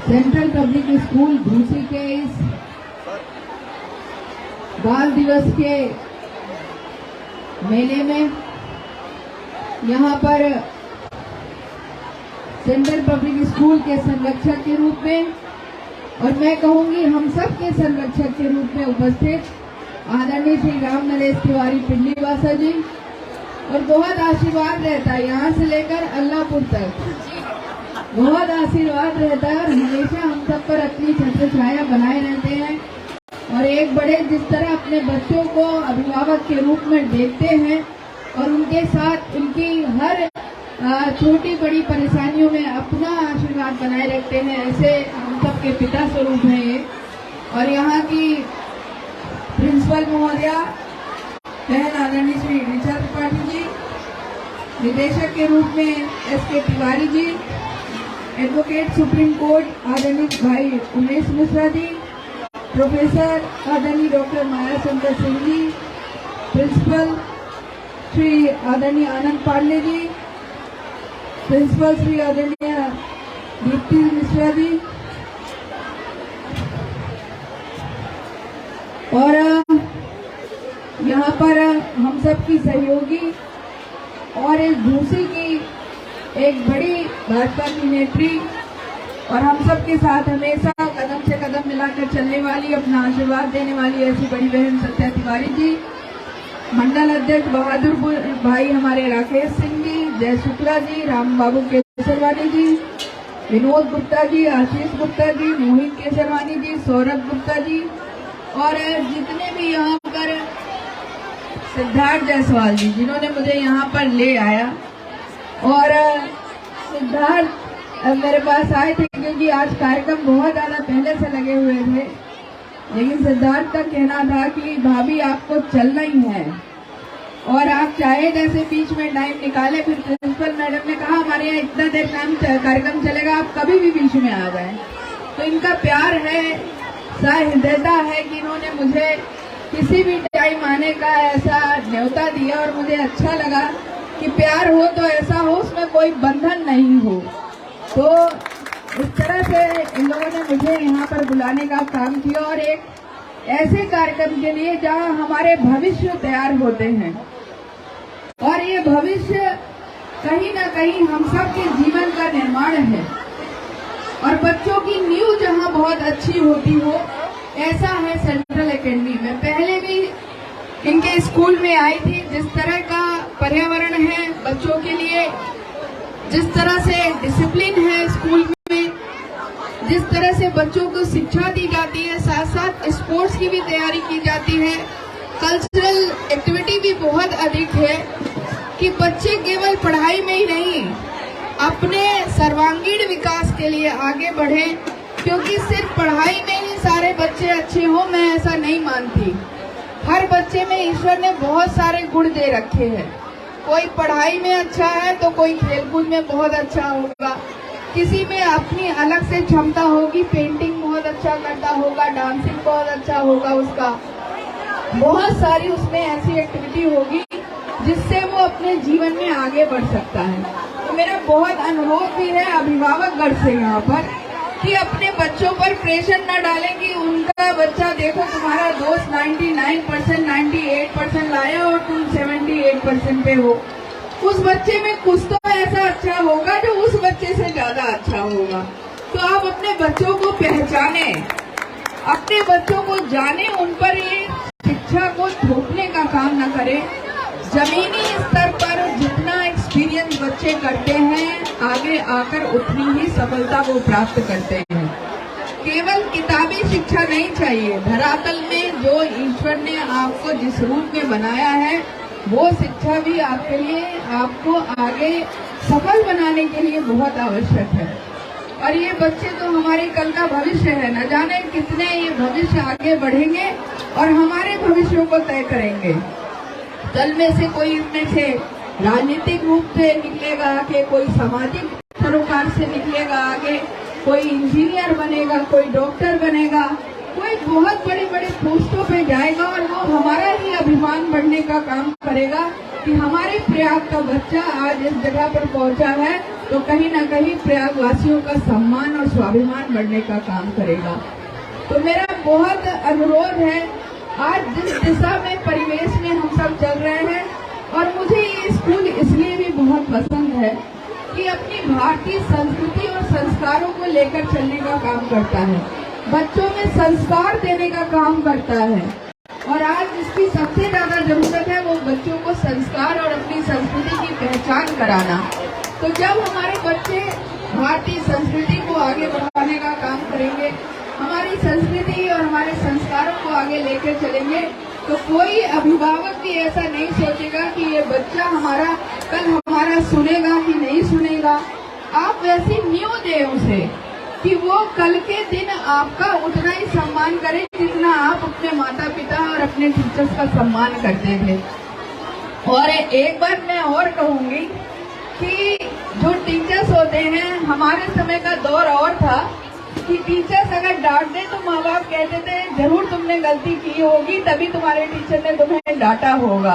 Central public school घूसी के इस बाल दिवस के मेले में यहाँ पर सेंट्रल पब्लिक स्कूल के संरक्षक के रूप में और मैं कहूंगी हम सब के संरक्षक के रूप में उपस्थित आदरणीय श्री राम नरेश तिवारी पिंडीवासा जी, और बहुत आशीर्वाद रहता है यहाँ से लेकर अल्लाहपुर तक, बहुत आशीर्वाद रहता है और हमेशा हम सब पर अपनी छत्र छाया बनाए रहते हैं। और एक बड़े जिस तरह अपने बच्चों को अभिभावक के रूप में देखते हैं और उनके साथ उनकी हर छोटी बड़ी परेशानियों में अपना आशीर्वाद बनाए रखते हैं, ऐसे हम सब के पिता स्वरूप हैं ये। और यहाँ की प्रिंसिपल महोदया बहन आदरणीय श्री ऋचा त्रिपाठी जी, निदेशक के रूप में SK. Tiwari ji, advocate supreme court आदरणीय भाई उमेश मिश्रा जी, प्रोफेसर आदरणीय डॉक्टर माया शंकर सिंह जी, प्रिंसिपल श्री आदरणीय आनंद पांडे जी, प्रिंसिपल श्री आदरणीय दीप्ति मिश्रा जी, और यहाँ पर हम सब की सहयोगी और इस घूसी की एक बड़ी भाजपा की नेत्री और हम सब के साथ हमेशा कदम से कदम मिलाकर चलने वाली, अपना आशीर्वाद देने वाली ऐसी बड़ी बहन सत्या तिवारी जी, मंडल अध्यक्ष बहादुर भाई हमारे राकेश सिंह जी, जय शुक्ला जी, राम बाबू केसरवानी जी, विनोद गुप्ता जी, आशीष गुप्ता जी, मोहित केसरवानी जी, सौरभ गुप्ता जी, और जितने भी यहाँ पर सिद्धार्थ जायसवाल जी जिन्होंने मुझे यहाँ पर ले आया। और सिद्धार्थ मेरे पास आए थे क्योंकि आज कार्यक्रम बहुत ज्यादा पहले से लगे हुए थे, लेकिन सिद्धार्थ का कहना था कि भाभी आपको चलना ही है और आप चाहे जैसे बीच में टाइम निकाले। फिर प्रिंसिपल मैडम ने कहा हमारे यहाँ इतना देर टाइम कार्यक्रम चलेगा, आप कभी भी बीच में आ जाएं। तो इनका प्यार है, सहृदयता है कि इन्होंने मुझे किसी भी टाइम आने का ऐसा न्योता दिया और मुझे अच्छा लगा कि प्यार हो तो ऐसा हो उसमें कोई बंधन नहीं हो। तो इस तरह से इन लोगों ने मुझे यहाँ पर बुलाने का काम किया और एक ऐसे कार्यक्रम के लिए जहाँ हमारे भविष्य तैयार होते हैं और ये भविष्य कहीं ना कहीं हम सब के जीवन का निर्माण है और बच्चों की नींव जहाँ बहुत अच्छी होती हो, ऐसा है सेंट्रल एकेडमी में। पहले भी इनके स्कूल में आई थी, जिस तरह का पर्यावरण है बच्चों के लिए, जिस तरह से डिसिप्लिन है स्कूल में, जिस तरह से बच्चों को शिक्षा दी जाती है, साथ साथ स्पोर्ट्स की भी तैयारी की जाती है, कल्चरल एक्टिविटी भी बहुत अधिक है कि बच्चे केवल पढ़ाई में ही नहीं अपने सर्वांगीण विकास के लिए आगे बढ़े, क्योंकि सिर्फ पढ़ाई में ही सारे बच्चे अच्छे हों, मैं ऐसा नहीं मानती। हर बच्चे में ईश्वर ने बहुत सारे गुण दे रखे हैं। कोई पढ़ाई में अच्छा है तो कोई खेलकूद में बहुत अच्छा होगा, किसी में अपनी अलग से क्षमता होगी, पेंटिंग बहुत अच्छा करता होगा, डांसिंग बहुत अच्छा होगा, उसका बहुत सारी उसमें ऐसी एक्टिविटी होगी जिससे वो अपने जीवन में आगे बढ़ सकता है। तो मेरा बहुत अनुरोध भी है अभिभावकगण से यहाँ पर कि अपने बच्चों पर प्रेशर न डालें कि उनका बच्चा देखो तुम्हारा दोस्त 99%, 98% लाया और तुम 78% पे हो। उस बच्चे में कुछ तो ऐसा अच्छा होगा जो उस बच्चे से ज्यादा अच्छा होगा। तो आप अपने बच्चों को पहचाने, अपने बच्चों को जाने, उन पर ये शिक्षा को थोपने का काम न करें। जमीनी स्तर पर जितना एक्सपीरियंस बच्चे करते हैं, आगे आकर उतनी ही सफलता वो प्राप्त करते हैं। केवल किताबी शिक्षा नहीं चाहिए, धरातल में जो ईश्वर ने आपको जिस रूप में बनाया है वो शिक्षा भी आपके लिए, आपको आगे सफल बनाने के लिए बहुत आवश्यक है। और ये बच्चे तो हमारे कल का भविष्य है, न जाने कितने ये भविष्य आगे बढ़ेंगे और हमारे भविष्यों को तय करेंगे। कल में से कोई इनमें से राजनीतिक रूप से निकलेगा आगे, कोई सामाजिक सरोकार से निकलेगा आगे, कोई इंजीनियर बनेगा, कोई डॉक्टर बनेगा, कोई बहुत बड़े बड़े पोस्टों पे जाएगा और वो हमारा ही अभिमान बढ़ने का काम करेगा कि हमारे प्रयाग का बच्चा आज इस जगह पर पहुंचा है तो कहीं ना कहीं प्रयागवासियों का सम्मान और स्वाभिमान बढ़ने का काम करेगा। तो मेरा बहुत अनुरोध है, आज जिस दिशा में परिवेश में हम सब चल रहे हैं, और मुझे ये स्कूल इसलिए भी बहुत पसंद है कि अपनी भारतीय संस्कृति और संस्कारों को लेकर चलने का काम करता है, बच्चों में संस्कार देने का काम करता है। और आज जिसकी सबसे ज्यादा जरूरत है वो बच्चों को संस्कार और अपनी संस्कृति की पहचान कराना। तो जब हमारे बच्चे भारतीय संस्कृति को आगे बढ़ाने का काम करेंगे, हमारी संस्कृति और हमारे संस्कारों को आगे लेकर चलेंगे, तो कोई अभिभावक भी ऐसा नहीं सोचेगा कि ये बच्चा हमारा कल हमारा सुनेगा कि नहीं सुनेगा। आप वैसी नींव दें उसे कि वो कल के दिन आपका उतना ही सम्मान करे जितना आप अपने माता पिता और अपने टीचर्स का सम्मान करते थे। और एक बात मैं और कहूंगी कि जो टीचर्स होते हैं, हमारे समय का दौर और था कि टीचर्स अगर डांट दे तो माँ बाप कहते थे जरूर तुमने गलती की होगी तभी तुम्हारे टीचर ने तुम्हें डांटा होगा।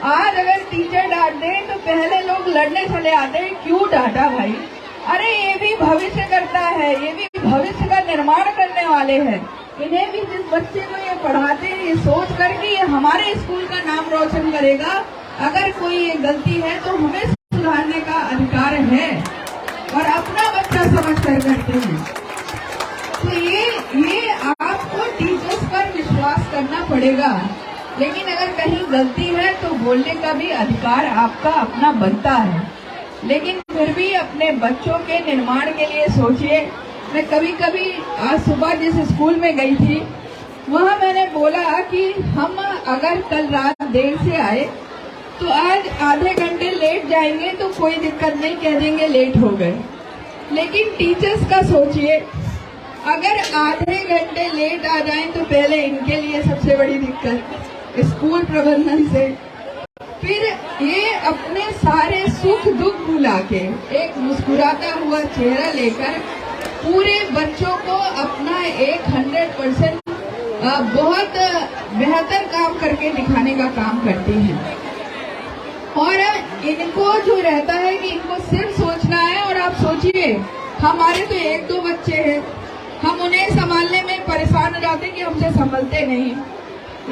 आज अगर टीचर डांट दे तो पहले लोग लड़ने चले आते हैं, क्यों डांटा भाई, अरे ये भी भविष्य करता है, ये भी भविष्य का निर्माण करने वाले हैं, इन्हें भी जिस बच्चे को ये पढ़ाते हैं ये सोच कर कि ये हमारे स्कूल का नाम रोशन करेगा, अगर कोई ये गलती है तो हमें सुधारने का अधिकार है और अपना बच्चा समझ कर करते हैं। तो ये आपको टीचर्स पर विश्वास करना पड़ेगा, लेकिन अगर कहीं गलती है तो बोलने का भी अधिकार आपका अपना बनता है। लेकिन फिर भी अपने बच्चों के निर्माण के लिए सोचिए। मैं कभी कभी आज सुबह जिस स्कूल में गई थी वहाँ मैंने बोला कि हम अगर कल रात देर से आए तो आज आधे घंटे लेट जाएंगे तो कोई दिक्कत नहीं, कह देंगे लेट हो गए। लेकिन टीचर्स का सोचिए, अगर आधे घंटे लेट आ जाएं तो पहले इनके लिए सबसे बड़ी दिक्कत स्कूल प्रबंधन से, फिर ये अपने सारे सुख दुख भुला के एक मुस्कुराता हुआ चेहरा लेकर पूरे बच्चों को अपना 100% बहुत बेहतर काम करके दिखाने का काम करती हैं। और इनको जो रहता है कि इनको सिर्फ सोचना है, और आप सोचिए हमारे तो 1-2 बच्चे हैं, हम उन्हें संभालने में परेशान हो जाते हैं कि हमसे संभलते नहीं।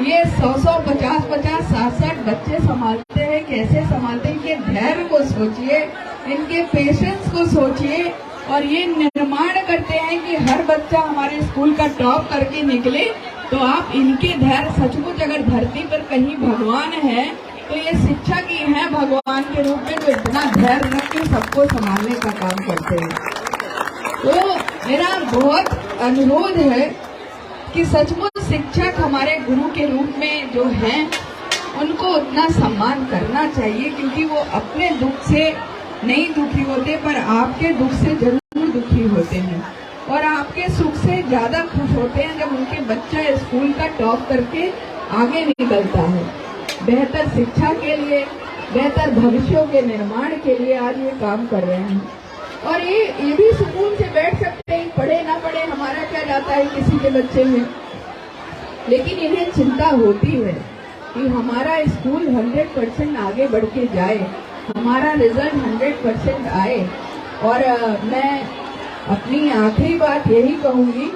ये 100-100, 50-50, 60-60 बच्चे संभालते हैं, कैसे संभालते हैं, इनके धैर्य को सोचिए, इनके पेशेंस को सोचिए, और ये निर्माण करते हैं कि हर बच्चा हमारे स्कूल का टॉप करके निकले। तो आप इनके धैर्य, सचमुच अगर धरती पर कहीं भगवान है तो ये शिक्षा की है भगवान के रूप में, जो इतना धैर्य रख के सबको संभालने का काम करते हैं। तो मेरा बहुत अनुरोध है कि सचमुच शिक्षक हमारे गुरु के रूप में जो हैं उनको उतना सम्मान करना चाहिए, क्योंकि वो अपने दुख से नहीं दुखी होते पर आपके दुख से जरूर दुखी होते हैं, और आपके सुख से ज्यादा खुश होते हैं जब उनके बच्चा स्कूल का टॉप करके आगे निकलता है। बेहतर शिक्षा के लिए, बेहतर भविष्यों के निर्माण के लिए आज ये काम कर रहे हैं। और ये भी सुकून से बैठ सकते हैं, पढ़े ना पढ़े हमारा क्या जाता है किसी के बच्चे में, लेकिन इन्हें चिंता होती है कि हमारा स्कूल 100% आगे बढ़ के जाए, हमारा रिजल्ट 100% आए। और मैं अपनी आखिरी बात यही कहूंगी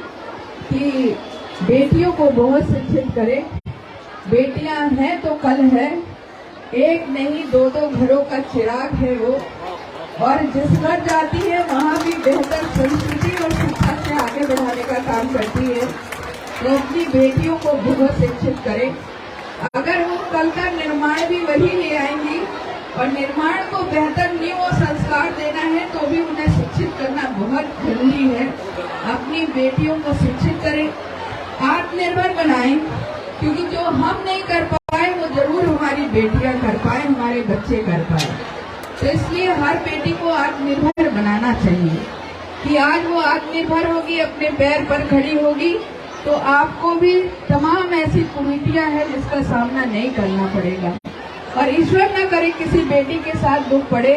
कि बेटियों को बहुत शिक्षित करें। बेटियां हैं तो कल है, एक नहीं 2-2 घरों का चिराग है वो, और जिस घर जाती है वहाँ भी बेहतर संस्कृति और शिक्षा से आगे बढ़ाने का काम करती है। तो अपनी बेटियों को बहुत शिक्षित करें। अगर वो कल का निर्माण भी वही ले आएंगी, और निर्माण को बेहतर नींव और संस्कार देना है तो भी उन्हें शिक्षित करना बहुत जरूरी है। अपनी बेटियों को शिक्षित करें, आत्मनिर्भर बनाएं, क्योंकि जो हम नहीं कर पाए वो जरूर हमारी बेटियां कर पाए, हमारे बच्चे कर पाए। तो इसलिए हर बेटी को आत्मनिर्भर बनाना चाहिए कि आज वो आत्मनिर्भर होगी, अपने पैर पर खड़ी होगी, तो आपको भी तमाम ऐसी कुरीतियां हैं जिसका सामना नहीं करना पड़ेगा। और ईश्वर न करे किसी बेटी के साथ दुख पड़े,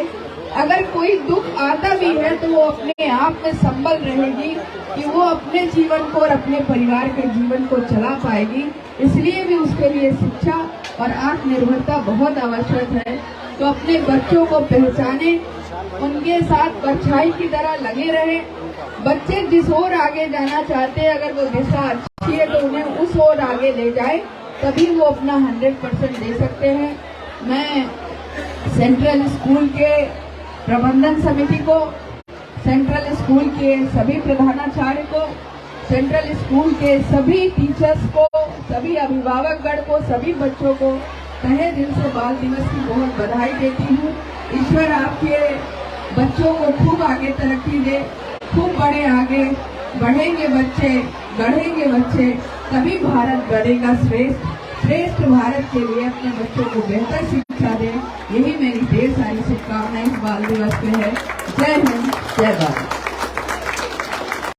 अगर कोई दुख आता भी है तो वो अपने आप में संबल रहेगी कि वो अपने जीवन को और अपने परिवार के जीवन को चला पाएगी। इसलिए भी उसके लिए शिक्षा और आत्मनिर्भरता बहुत आवश्यक है। तो अपने बच्चों को पहचाने, उनके साथ परछाई की तरह लगे रहे। बच्चे जिस ओर आगे जाना चाहते हैं, अगर वो दिशा अच्छी है तो उन्हें उस ओर आगे ले जाए, तभी वो अपना 100% दे सकते हैं। मैं सेंट्रल स्कूल के प्रबंधन समिति को, सेंट्रल स्कूल के सभी प्रधानाचार्य को, सेंट्रल स्कूल के सभी टीचर्स को, सभी अभिभावकगण को, सभी बच्चों को तहे दिल से बाल दिवस की बहुत बधाई देती हूँ। ईश्वर आपके बच्चों को खूब आगे तरक्की दे, खूब बड़े आगे बढ़ेंगे बच्चे, गढ़ेंगे बच्चे, तभी भारत बढ़ेगा श्रेष्ठ। श्रेष्ठ भारत के लिए अपने बच्चों को बेहतर शिक्षा दे, यही मेरी ढेर सारी शुभकामनाएं इस बाल दिवस पे है। जय हिंद, जय भारत।